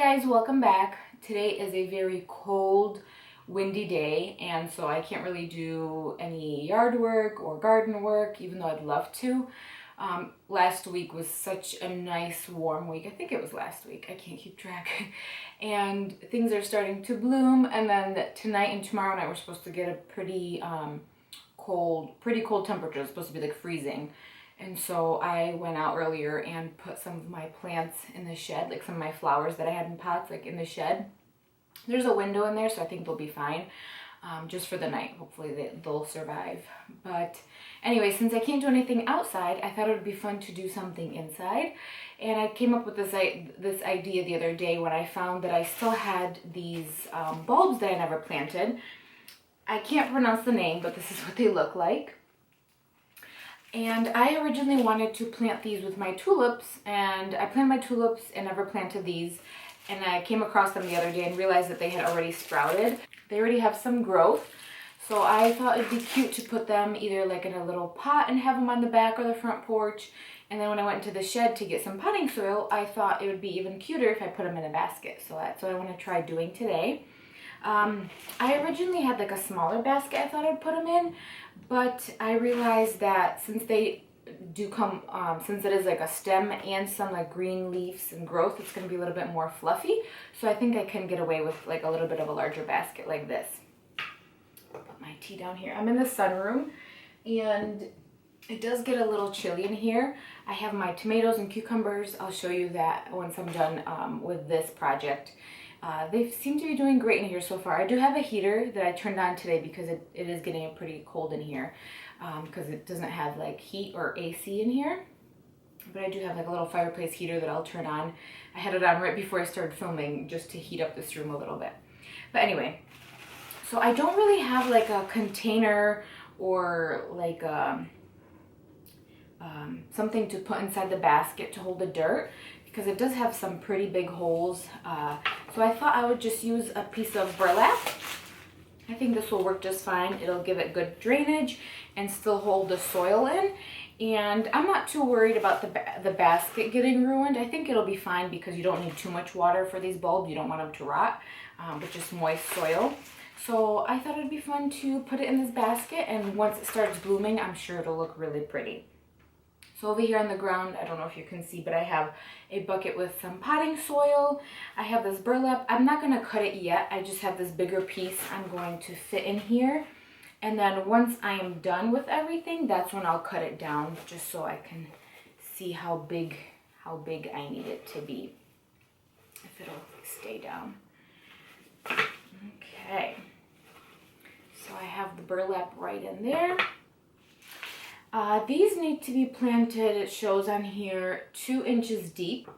guys, welcome back. Today is a very cold, windy day, and so I can't really do any yard work or garden work, even though I'd love to. Last week was such a nice warm week. I think it was last week. I can't keep track. And things are starting to bloom, and then tonight and tomorrow night we're supposed to get a pretty cold temperature. It's supposed to be like freezing. And so I went out earlier and put some of my plants in the shed, like some of my flowers that I had in pots, like in the shed. There's a window in there, so I think they'll be fine, just for the night. Hopefully they'll survive. But anyway, since I can't do anything outside, I thought it would be fun to do something inside. And I came up with this idea the other day when I found that I still had these bulbs that I never planted. I can't pronounce the name, but this is what they look like. And I originally wanted to plant these with my tulips, and I planted my tulips and never planted these. And I came across them the other day and realized that they had already sprouted. They already have some growth. So I thought it'd be cute to put them either like in a little pot and have them on the back or the front porch. And then when I went into the shed to get some potting soil, I thought it would be even cuter if I put them in a basket. So that's what I want to try doing today. I originally had like a smaller basket I thought I'd put them in, but I realized that since they do come, since it is like a stem and some like green leaves and growth, it's going to be a little bit more fluffy. So I think I can get away with like a little bit of a larger basket like this. I'll put my tea down here. I'm in the sunroom and it does get a little chilly in here. I have my tomatoes and cucumbers. I'll show you that once I'm done with this project. They seem to be doing great in here so far. I do have a heater that I turned on today because it is getting pretty cold in here, because it doesn't have like heat or AC in here. But I do have like a little fireplace heater that I'll turn on. I had it on right before I started filming just to heat up this room a little bit. But anyway, so I don't really have like a container or like something to put inside the basket to hold the dirt, because it does have some pretty big holes. So I thought I would just use a piece of burlap. I think this will work just fine. It'll give it good drainage and still hold the soil in. And I'm not too worried about the basket getting ruined. I think it'll be fine because you don't need too much water for these bulbs. You don't want them to rot, but just moist soil. So I thought it'd be fun to put it in this basket, and once it starts blooming, I'm sure it'll look really pretty. So over here on the ground, I don't know if you can see, but I have a bucket with some potting soil. I have this burlap. I'm not going to cut it yet. I just have this bigger piece I'm going to fit in here. And then once I am done with everything, that's when I'll cut it down, just so I can see how big I need it to be, if it'll stay down. Okay. So I have the burlap right in there. These need to be planted, it shows on here, 2 inches deep.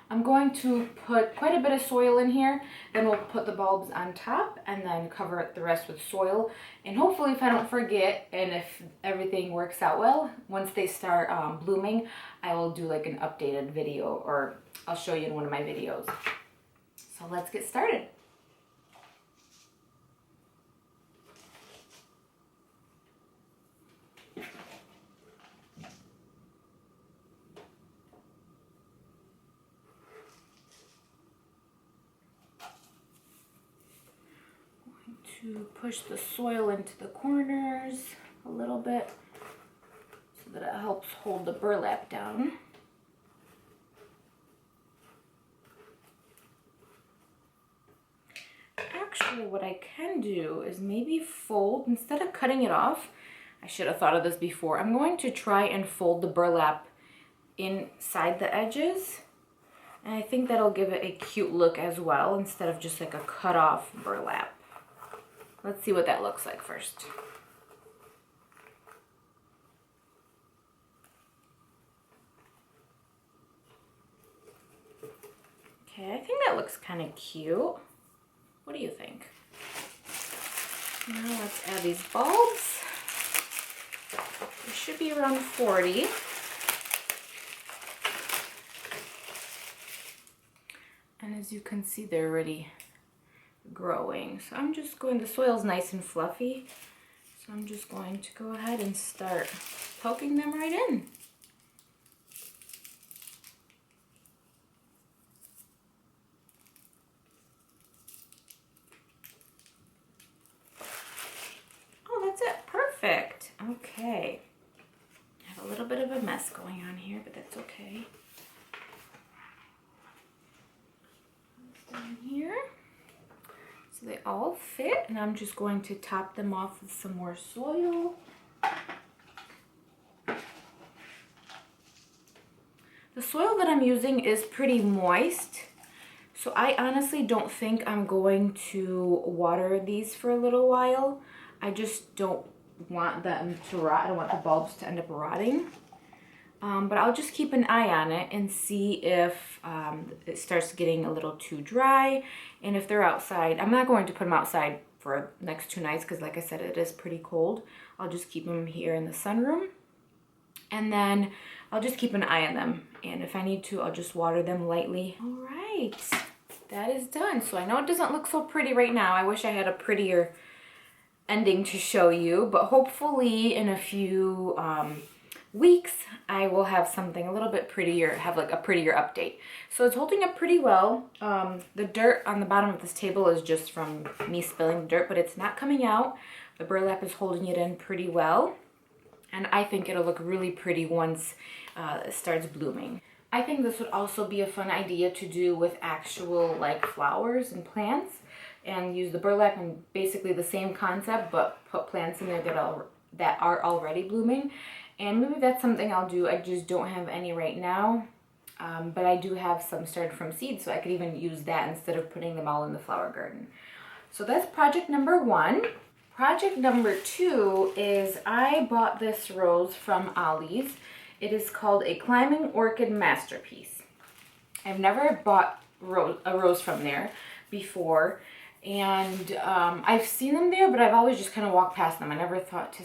I'm going to put quite a bit of soil in here, then we'll put the bulbs on top and then cover the rest with soil. And hopefully, if I don't forget and if everything works out well, once they start blooming, I will do like an updated video, or I'll show you in one of my videos. So let's get started. To push the soil into the corners a little bit so that it helps hold the burlap down. Actually, what I can do is maybe fold, instead of cutting it off, I should have thought of this before, I'm going to try and fold the burlap inside the edges. And I think that'll give it a cute look as well, instead of just like a cut off burlap. Let's see what that looks like first. Okay, I think that looks kind of cute. What do you think? Now let's add these bulbs. They should be around 40. And as you can see, they're already growing. So I'm just going, the soil's nice and fluffy, so I'm just going to go ahead and start poking them right in. mess going on here, but that's okay. Down here. So they all fit, and I'm just going to top them off with some more soil. The soil that I'm using is pretty moist, so I honestly don't think I'm going to water these for a little while. I just don't want them to rot. I don't want the bulbs to end up rotting. But I'll just keep an eye on it and see if it starts getting a little too dry. And if they're outside, I'm not going to put them outside for the next 2 nights because like I said, it is pretty cold. I'll just keep them here in the sunroom. And then I'll just keep an eye on them. And if I need to, I'll just water them lightly. All right, that is done. So I know it doesn't look so pretty right now. I wish I had a prettier ending to show you, but hopefully in a few weeks, I will have something a little bit prettier, have like a prettier update. So it's holding up pretty well. The dirt on the bottom of this table is just from me spilling the dirt, but it's not coming out. The burlap is holding it in pretty well. And I think it'll look really pretty once it starts blooming. I think this would also be a fun idea to do with actual like flowers and plants and use the burlap and basically the same concept, but put plants in there that are already blooming. And maybe that's something I'll do. I just don't have any right now, but I do have some started from seeds, so I could even use that instead of putting them all in the flower garden. So that's project number 1. Project number 2 is I bought this rose from Ollie's. It is called a Climbing Orchid Masterpiece. I've never bought a rose from there before, and I've seen them there, but I've always just kind of walked past them. I never thought to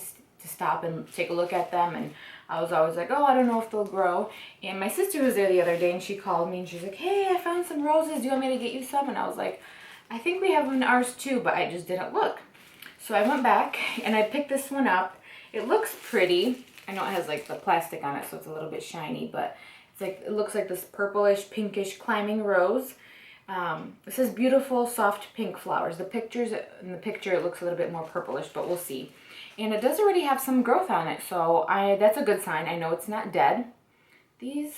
stop and take a look at them, and I was always like, oh, I don't know if they'll grow. And my sister was there the other day and she called me and she's like, hey, I found some roses, do you want me to get you some? And I was like, I think we have them in ours too, but I just didn't look. So I went back and I picked this one up. It looks pretty. I know it has like the plastic on it, so it's a little bit shiny, but it's like, it looks like this purplish, pinkish climbing rose. This is beautiful, soft pink flowers. In the picture it looks a little bit more purplish, but we'll see. And it does already have some growth on it, so that's a good sign. I know it's not dead. These,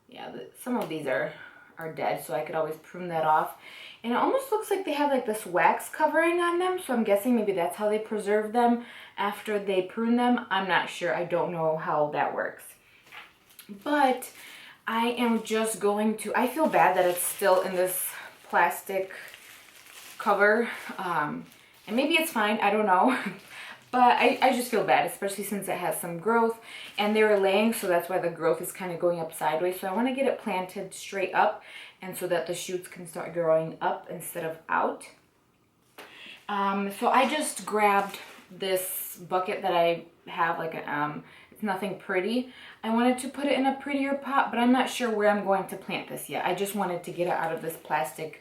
yeah, some of these are dead, so I could always prune that off. And it almost looks like they have like this wax covering on them, so I'm guessing maybe that's how they preserve them after they prune them. I'm not sure. I don't know how that works. But I am just going to, I feel bad that it's still in this plastic cover. And maybe it's fine, I don't know. But I just feel bad, especially since it has some growth. And they were laying, so that's why the growth is kind of going up sideways. So I want to get it planted straight up, and so that the shoots can start growing up instead of out. So I just grabbed this bucket that I have, like it's nothing pretty. I wanted to put it in a prettier pot, but I'm not sure where I'm going to plant this yet. I just wanted to get it out of this plastic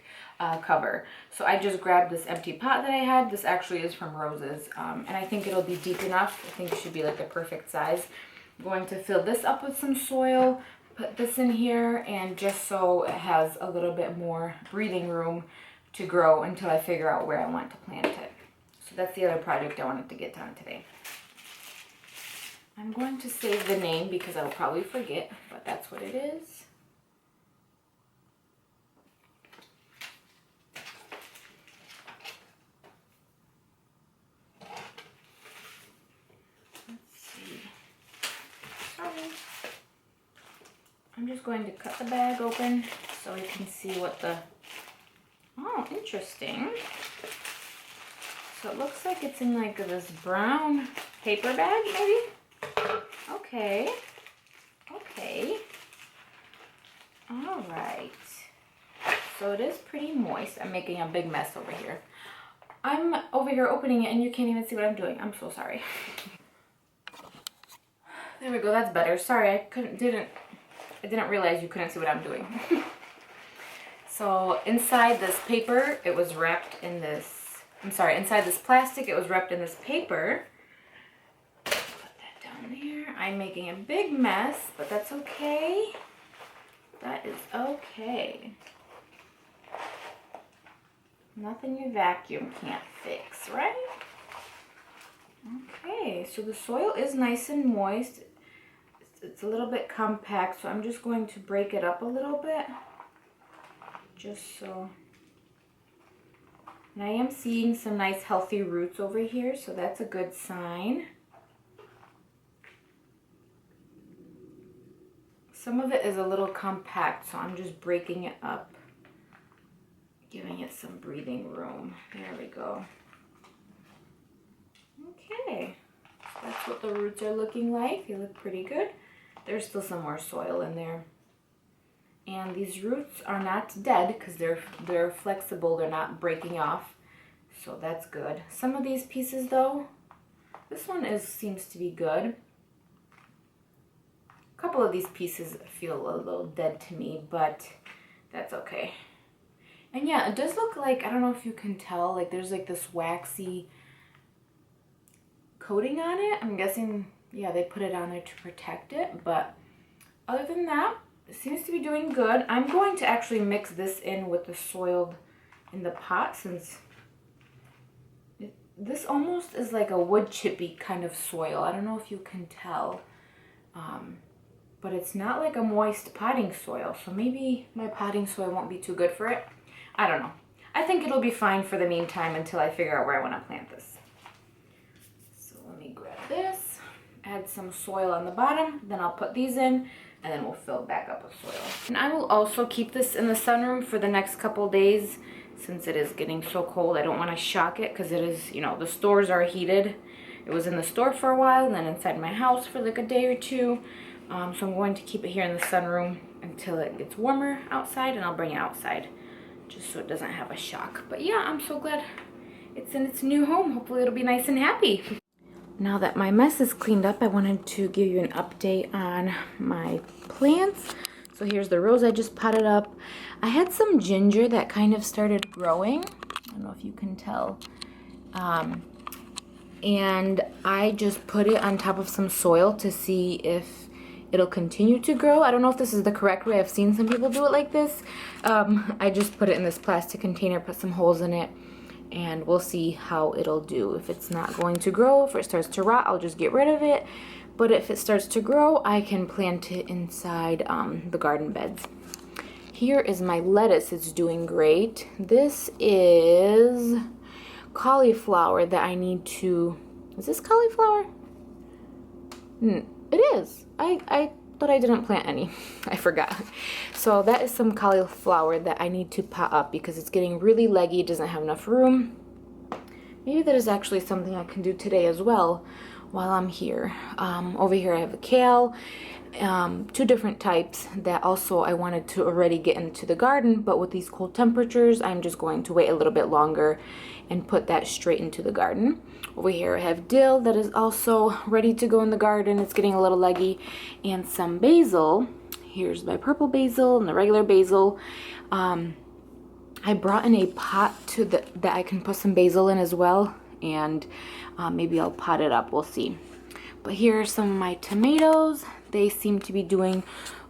cover. So I just grabbed this empty pot that I had. This actually is from Roses, and I think it'll be deep enough. I think it should be like the perfect size. I'm going to fill this up with some soil, put this in here, and just so it has a little bit more breathing room to grow until I figure out where I want to plant it. So that's the other project I wanted to get done today. I'm going to save the name because I'll probably forget, but that's what it is. Let's see. Sorry. I'm just going to cut the bag open so you can see what the... Oh, interesting. So it looks like it's in like this brown paper bag, maybe? Okay. Okay. All right. So it is pretty moist. I'm making a big mess over here. I'm over here opening it and you can't even see what I'm doing. I'm so sorry. There we go. That's better. Sorry, I didn't realize you couldn't see what I'm doing. So inside this paper, it was wrapped in this, inside this plastic, it was wrapped in this paper. Put that down there. I'm making a big mess, but that's okay. That is okay. Nothing your vacuum can't fix, right? Okay, so the soil is nice and moist. it's a little bit compact, so I'm just going to break it up a little bit, just so. And I am seeing some nice healthy roots over here, so that's a good sign. Some of it is a little compact, so I'm just breaking it up, giving it some breathing room. There we go. Okay, so that's what the roots are looking like. They look pretty good. There's still some more soil in there. And these roots are not dead because they're flexible, they're not breaking off. So that's good. Some of these pieces though, this one seems to be good. A couple of these pieces feel a little dead to me, but that's okay. And yeah, it does look like, I don't know if you can tell, like there's like this waxy coating on it. I'm guessing, yeah, they put it on there to protect it, but other than that, it seems to be doing good. I'm going to actually mix this in with the soiled in the pot, since this almost is like a wood chippy kind of soil. I don't know if you can tell, but it's not like a moist potting soil, so maybe my potting soil won't be too good for it. I don't know. I think it'll be fine for the meantime until I figure out where I want to plant this. So let me grab this, add some soil on the bottom, then I'll put these in, and then we'll fill it back up with soil. And I will also keep this in the sunroom for the next couple days, since it is getting so cold. I don't want to shock it, because it is, you know, the stores are heated. It was in the store for a while, and then inside my house for like a day or two. So I'm going to keep it here in the sunroom until it gets warmer outside, and I'll bring it outside, just so it doesn't have a shock. But yeah, I'm so glad it's in its new home. Hopefully it'll be nice and happy. Now that my mess is cleaned up, I wanted to give you an update on my plants. So here's the rose I just potted up. I had some ginger that kind of started growing. I don't know if you can tell. And I just put it on top of some soil to see if it'll continue to grow. I don't know if this is the correct way. I've seen some people do it like this. I just put it in this plastic container, put some holes in it, and we'll see how it'll do. If it's not going to grow, if it starts to rot, I'll just get rid of it. But if it starts to grow, I can plant it inside the garden beds. Here is my lettuce. It's doing great. This is cauliflower that I need to... Is this cauliflower? It is. I thought I didn't plant any. I forgot. So that is some cauliflower that I need to pot up because it's getting really leggy. It doesn't have enough room. Maybe that is actually something I can do today as well while I'm here. Over here I have a kale, 2 different types that also I wanted to already get into the garden, but with these cold temperatures I'm just going to wait a little bit longer and put that straight into the garden. Over here I have dill that is also ready to go in the garden. It's getting a little leggy, and some basil. Here's my purple basil and the regular basil. I brought in a pot that I can put some basil in as well, and maybe I'll pot it up, we'll see. But here are some of my tomatoes. They seem to be doing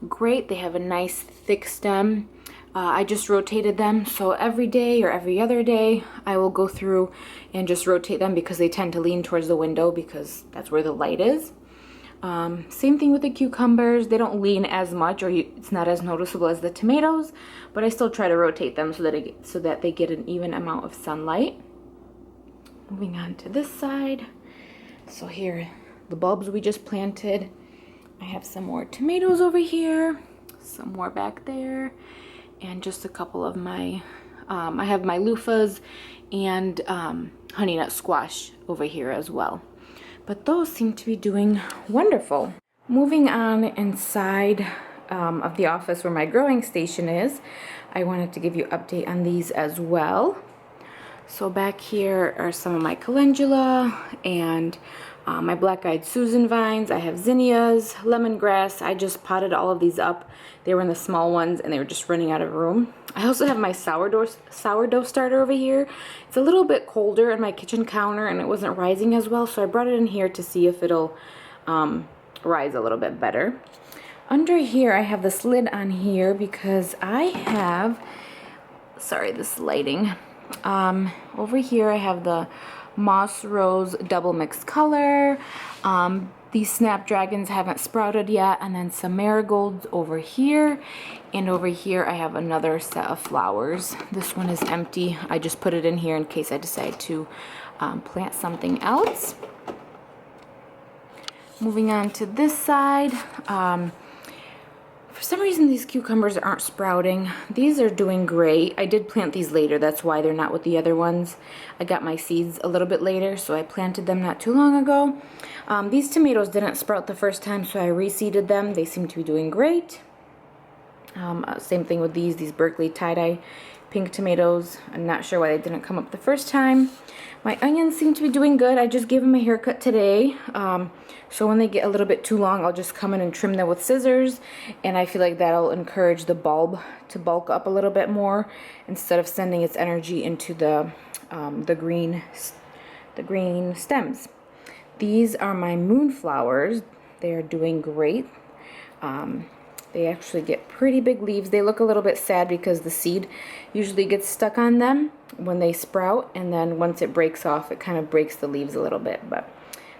great. They have a nice thick stem. I just rotated them, so every day or every other day I will go through and just rotate them because they tend to lean towards the window because that's where the light is. Same thing with the cucumbers. They don't lean as much, or it's not as noticeable as the tomatoes, but I still try to rotate them so that they get an even amount of sunlight. Moving on to this side. So here, the bulbs we just planted. I have some more tomatoes over here, some more back there, and just a couple of my, I have my loofahs and honey nut squash over here as well. But those seem to be doing wonderful. Moving on inside of the office where my growing station is, I wanted to give you an update on these as well. So back here are some of my calendula and my black-eyed Susan vines. I have zinnias, lemongrass. I just potted all of these up. They were in the small ones and they were just running out of room. I also have my sourdough starter over here. It's a little bit colder in my kitchen counter and it wasn't rising as well, so I brought it in here to see if it'll rise a little bit better. Under here I have this lid on here because I have, sorry, this lighting. Over here I have the Moss Rose double mixed color. These snapdragons haven't sprouted yet, and then some marigolds over here. And over here I have another set of flowers. This one is empty. I just put it in here in case I decide to plant something else. Moving on to this side. For some reason these cucumbers aren't sprouting. These are doing great. I did plant these later, that's why they're not with the other ones. I got my seeds a little bit later, so I planted them not too long ago. These tomatoes didn't sprout the first time, so I reseeded them. They seem to be doing great. Same thing with these Berkeley tie-dye pink tomatoes. I'm not sure why they didn't come up the first time. My onions seem to be doing good. I just gave them a haircut today. So when they get a little bit too long, I'll just come in and trim them with scissors. And I feel like that'll encourage the bulb to bulk up a little bit more instead of sending its energy into the green stems. These are my moonflowers. They are doing great. They actually get pretty big leaves. They look a little bit sad because the seed usually gets stuck on them when they sprout, and then once it breaks off, it kind of breaks the leaves a little bit, but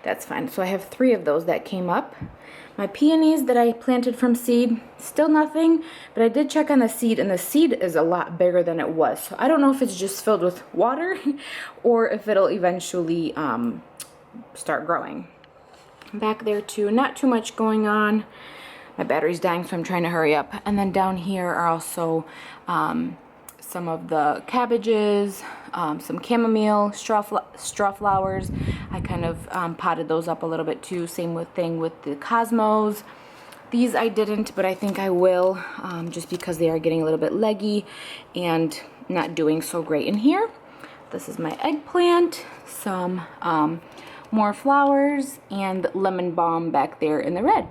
that's fine. So I have 3 of those that came up. My peonies that I planted from seed, still nothing, but I did check on the seed, and the seed is a lot bigger than it was. So I don't know if it's just filled with water or if it'll eventually start growing. Back there too, not too much going on. My battery's dying, so I'm trying to hurry up. And then down here are also some of the cabbages, some chamomile, straw flowers. I kind of potted those up a little bit too. Same thing with the cosmos. These I didn't, but I think I will, just because they are getting a little bit leggy and not doing so great in here. This is my eggplant, some more flowers, and lemon balm back there in the red.